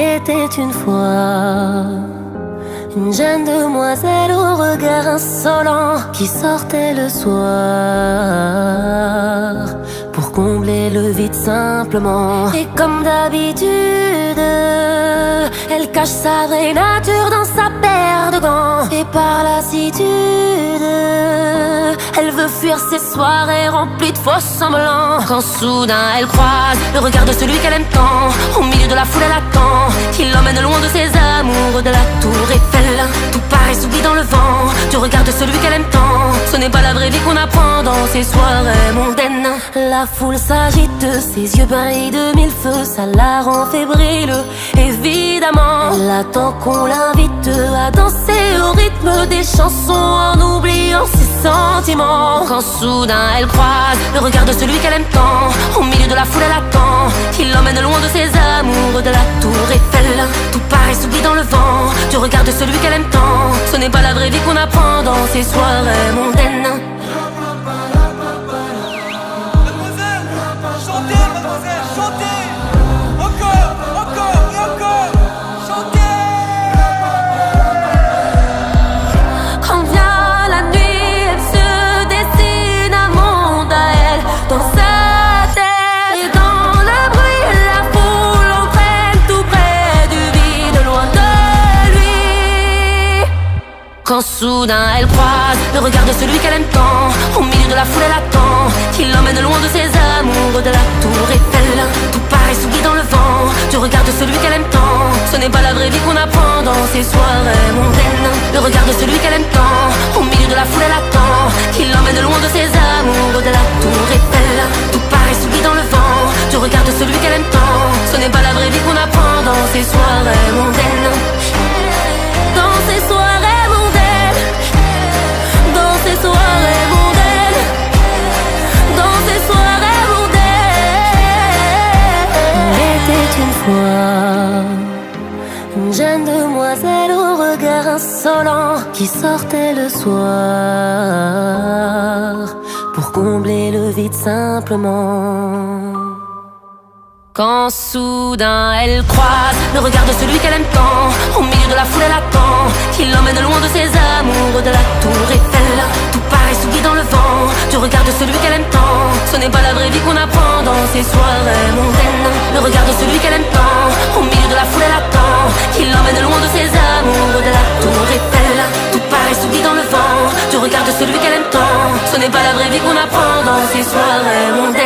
était une fois une jeune demoiselle au regard insolent qui sortait le soir pour combler le vide simplement. Et comme d'habitude, elle cache sa vraie nature dans sa paire de gants. Et par lassitude, elle veut fuir ses soirées remplies de faux semblants. Quand soudain elle croise le regard de celui qu'elle aime tant, au milieu de la foule elle attend qu'il l'emmène loin de ses amours, de la tour Eiffel. Tout paraît s'oublie dans le vent du regard de celui qu'elle aime tant. Ce n'est pas la vraie vie qu'on apprend dans ces soirées mondaines. La foule s'agite, ses yeux brillent de mille feux, ça la rend fébrile. Évidemment, elle attend qu'on l'invite à danser au rythme des chansons en oubliant ses sentiments. Quand soudain elle croise le regard de celui qu'elle aime tant, au milieu de la foule elle attend qu'il l'emmène loin de ses amours, de la tour Eiffel. Tout paraît s'oublie dans le vent du regard de celui qu'elle aime tant. Ce n'est pas la vraie vie qu'on apprend dans ces soirées mondaines. Mademoiselle, chantez, mademoiselle, chantez. Encore, encore et encore. Chantez. Quand vient la nuit, elle se dessine un monde à elle dans sa tête. Et dans le bruit, la foule entraîne tout près du vide, loin de lui. Quand soudain elle croise le regard de celui qu'elle aime tant, au milieu de la foule elle attend qu'il l'emmène loin de ses amours, de la tour Eiffel. Tout paraît s'oublie dans le vent du regard de celui qu'elle aime tant. Ce n'est pas la vraie vie qu'on apprend dans ces soirées mondaines. Le regard de celui qu'elle aime tant, au milieu de la foule elle attend qu'il l'emmène loin de ses amours, de la tour Eiffel. Tout paraît s'oublie dans le vent du regard de celui qu'elle aime tant. Ce n'est pas la vraie vie qu'on apprend dans ces soirées mondaines. Dans ces soirées mondaines, dans ces soirées mondaines, dans ces soirées mondaines. Elle était une fois une jeune demoiselle au regard insolent qui sortait le soir pour combler le vide simplement. Quand soudain elle croise le regard de celui qu'elle aime tant, au milieu de la foule elle attend qu'il l'emmène loin de ses amours, de la tour Eiffel. Tout paraît s'oublie dans le vent du regard de celui qu'elle aime tant. Ce n'est pas la vraie vie qu'on apprend dans ces soirées mondaines. Le regard de celui qu'elle aime tant, au milieu de la foule elle attend qu'il l'emmène loin de ses amours, de la tour Eiffel. Tout paraît s'oublie dans le vent du regard de celui qu'elle aime tant. Ce n'est pas la vraie vie qu'on apprend dans ces soirées mondaines.